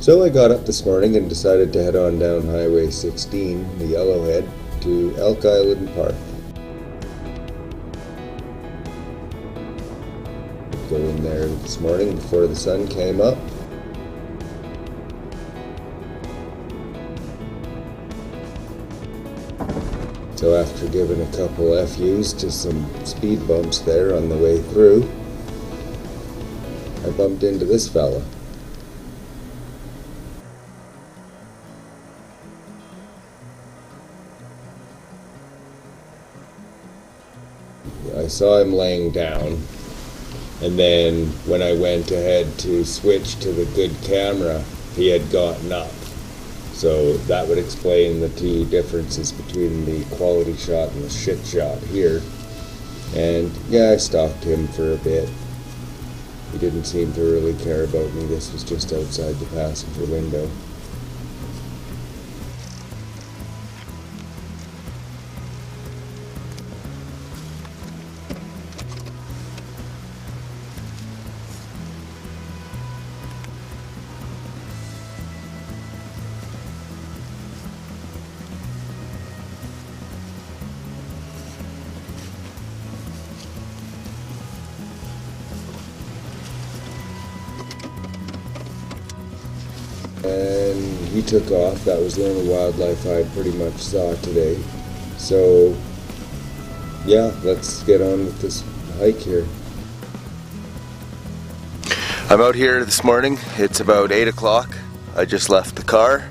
So I got up this morning and decided to head on down Highway 16, the Yellowhead, to Elk Island Park. Go in there this morning before the sun came up. So after giving a couple FUs to some speed bumps there on the way through, I bumped into this fella. I saw him laying down, and then when I went ahead to switch to the good camera, he had gotten up. So that would explain the two differences between the quality shot and the shit shot here. And yeah, I stalked him for a bit. He didn't seem to really care about me. This was just outside the passenger window. And he took off. That was the only wildlife I pretty much saw today. So yeah, let's get on with this hike here. I'm out here this morning. It's about 8 o'clock. I just left the car.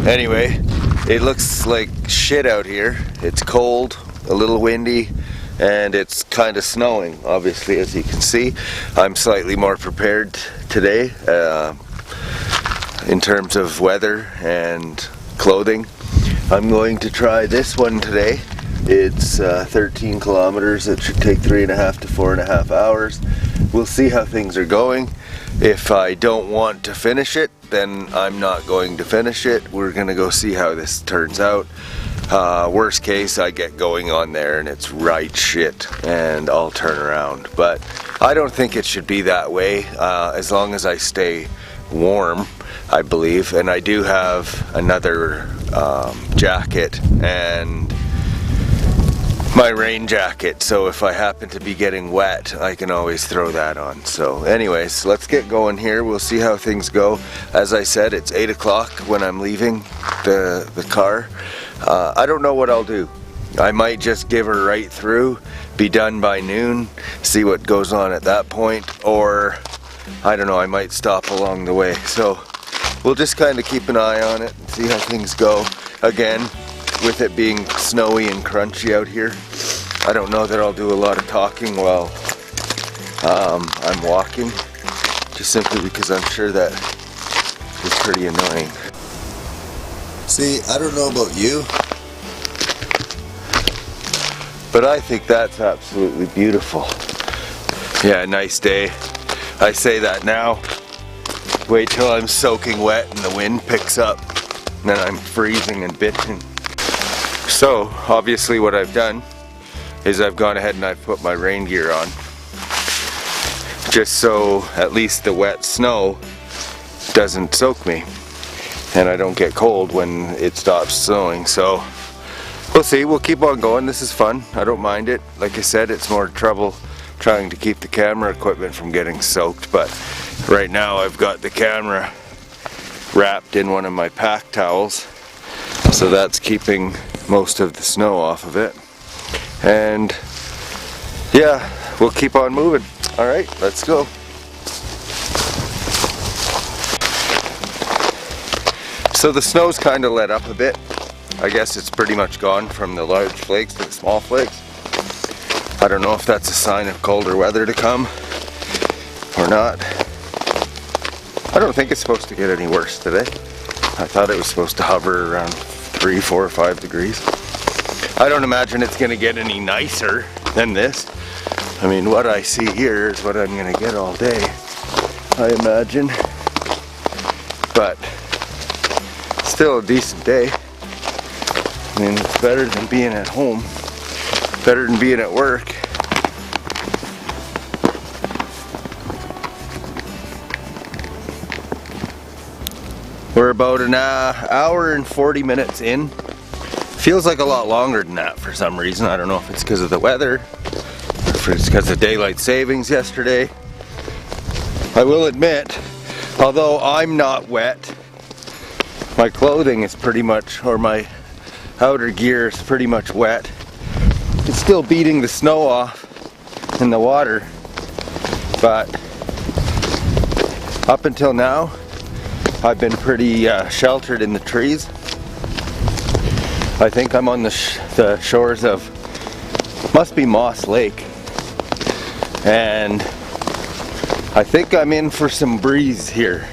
Anyway, it looks like shit out here. It's cold, a little windy, and it's kind of snowing, obviously, as you can see. I'm slightly more prepared today in terms of weather and clothing. I'm going to try this one today. It's 13 kilometers. It should take 3.5 to 4.5 hours. We'll see how things are going. If I don't want to finish it, then I'm not going to finish it. We're gonna go see how this turns out. Worst case, I get going on there and it's right shit and I'll turn around. But I don't think it should be that way, as long as I stay warm, I believe. And I do have another jacket and my rain jacket, so if I happen to be getting wet, I can always throw that on. So anyways, let's get going here. We'll see how things go. As I said, it's 8 o'clock when I'm leaving the car. I don't know what I'll do. I might just give her right through, be done by noon, see what goes on at that point, or I don't know, I might stop along the way. So we'll just kind of keep an eye on it and see how things go. Again, with it being snowy and crunchy out here, I don't know that I'll do a lot of talking while I'm walking, just simply because I'm sure that is pretty annoying. See, I don't know about you, but I think that's absolutely beautiful. Yeah, nice day. I say that now. Wait till I'm soaking wet and the wind picks up, and then I'm freezing and bitching. So, obviously what I've done is I've gone ahead and I've put my rain gear on, just so at least the wet snow doesn't soak me and I don't get cold when it stops snowing. So we'll see, we'll keep on going. This is fun, I don't mind it. Like I said, it's more trouble trying to keep the camera equipment from getting soaked, but right now I've got the camera wrapped in one of my pack towels, so that's keeping most of the snow off of it. And yeah, we'll keep on moving. All right, let's go. So the snow's kind of let up a bit. I guess it's pretty much gone from the large flakes to the small flakes. I don't know if that's a sign of colder weather to come or not. I don't think it's supposed to get any worse today. I thought it was supposed to hover around 3, 4, 5 degrees. I don't imagine it's going to get any nicer than this. I mean, what I see here is what I'm going to get all day, I imagine. But still a decent day. I mean, it's better than being at home, better than being at work. We're about an hour and 40 minutes in. Feels like a lot longer than that for some reason. I don't know if it's because of the weather, or if it's because of daylight savings yesterday. I will admit, although I'm not wet, my clothing is pretty much, or my outer gear is pretty much wet. It's still beating the snow off in the water, but up until now I've been pretty sheltered in the trees. I think I'm on the shores of, must be Moss Lake, and I think I'm in for some breeze here,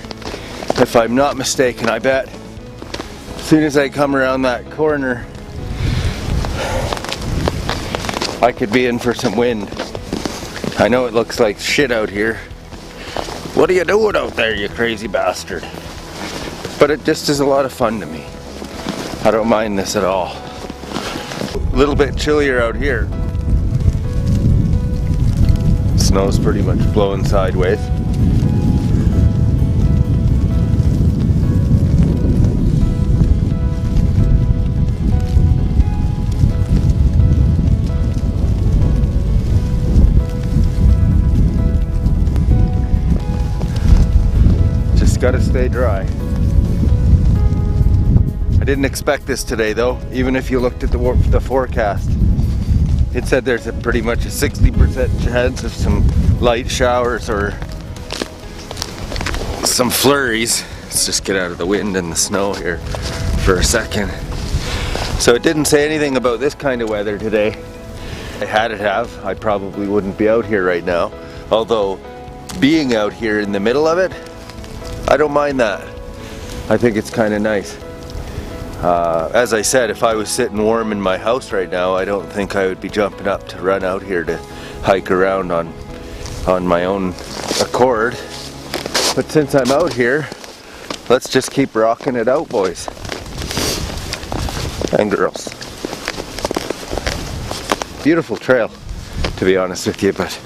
if I'm not mistaken. I bet as soon as I come around that corner I could be in for some wind. I know it looks like shit out here. What are you doing out there, you crazy bastard? But it just is a lot of fun to me. I don't mind this at all. A little bit chillier out here. Snow's pretty much blowing sideways. Just gotta stay dry. I didn't expect this today though, even if you looked at the forecast. It said there's pretty much a 60% chance of some light showers or some flurries. Let's just get out of the wind and the snow here for a second. So it didn't say anything about this kind of weather today. If I had it have, I probably wouldn't be out here right now. Although being out here in the middle of it, I don't mind that. I think it's kind of nice. As I said, if I was sitting warm in my house right now, I don't think I would be jumping up to run out here to hike around on my own accord. But since I'm out here, let's just keep rocking it out, boys and girls. Beautiful trail, to be honest with you, but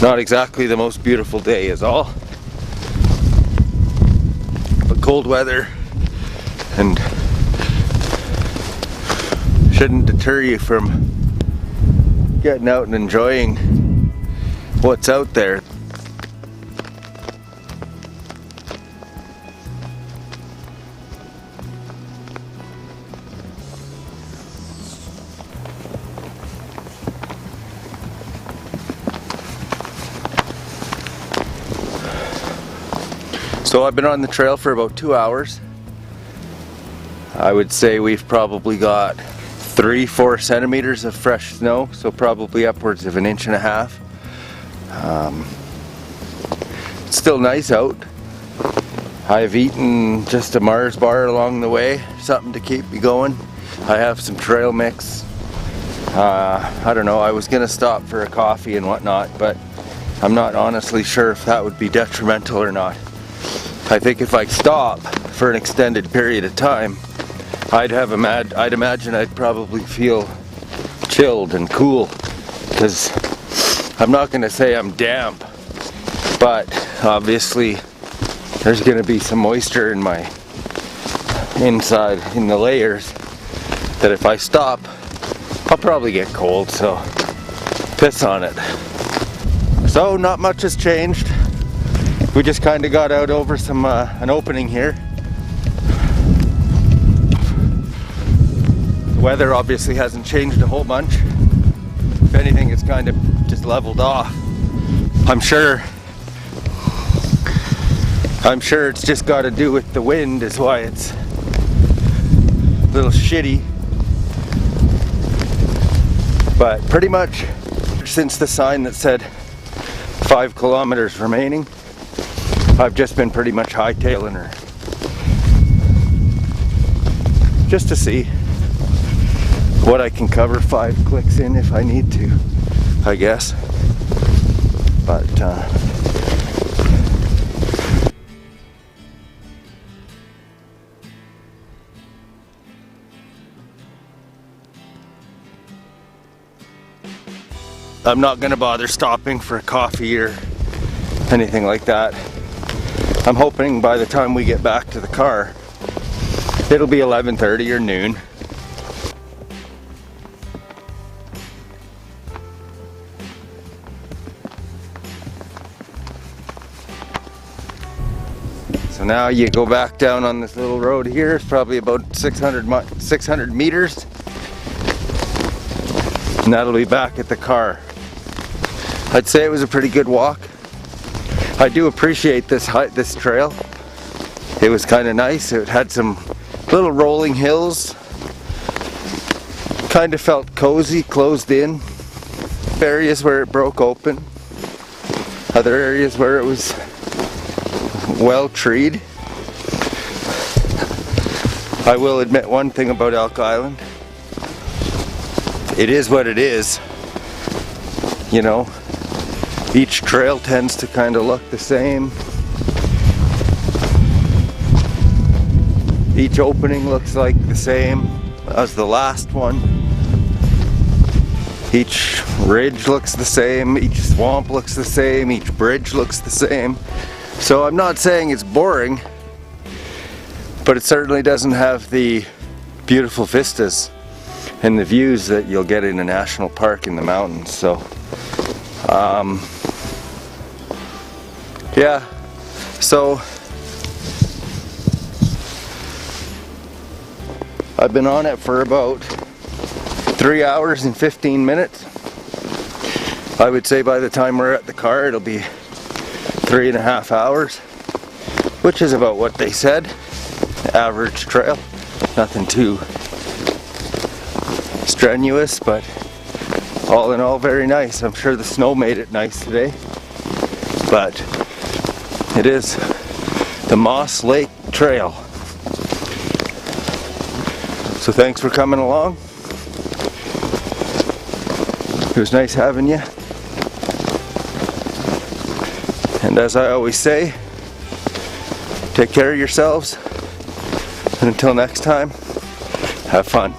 not exactly the most beautiful day is all. But cold weather and shouldn't deter you from getting out and enjoying what's out there. So I've been on the trail for about 2 hours. I would say we've probably got 3-4 centimeters of fresh snow, so probably upwards of 1.5 inches. It's still nice out. I've eaten just a Mars bar along the way, something to keep me going. I have some trail mix. I don't know, I was gonna stop for a coffee and whatnot, but I'm not honestly sure if that would be detrimental or not. I think if I stop for an extended period of time, I'd imagine I'd probably feel chilled and cool, because I'm not going to say I'm damp, but obviously there's going to be some moisture in my inside, in the layers, that if I stop, I'll probably get cold, so piss on it. So not much has changed. We just kind of got out over some an opening here. Weather obviously hasn't changed a whole bunch. If anything, it's kind of just leveled off. I'm sure it's just got to do with the wind is why it's a little shitty. But pretty much since the sign that said 5 kilometers remaining, I've just been pretty much hightailing her. Just to see what I can cover 5 clicks in if I need to, I guess. But I'm not gonna bother stopping for a coffee or anything like that. I'm hoping by the time we get back to the car, it'll be 11:30 or noon. So now you go back down on this little road here. It's probably about 600 meters. And that'll be back at the car. I'd say it was a pretty good walk. I do appreciate this trail. It was kind of nice. It had some little rolling hills. Kind of felt cozy, closed in. Areas where it broke open. Other areas where it was well treed. I will admit one thing about Elk Island. It is what it is. You know, each trail tends to kind of look the same. Each opening looks like the same as the last one. Each ridge looks the same, each swamp looks the same, each bridge looks the same. So I'm not saying it's boring, but it certainly doesn't have the beautiful vistas and the views that you'll get in a national park in the mountains. So yeah, so I've been on it for about 3 hours and 15 minutes. I would say by the time we're at the car it'll be 3.5 hours, which is about what they said. Average trail, nothing too strenuous, but all in all very nice. I'm sure the snow made it nice today, but it is the Moss Lake Trail. So thanks for coming along. It was nice having you. And as I always say, take care of yourselves. And until next time, have fun.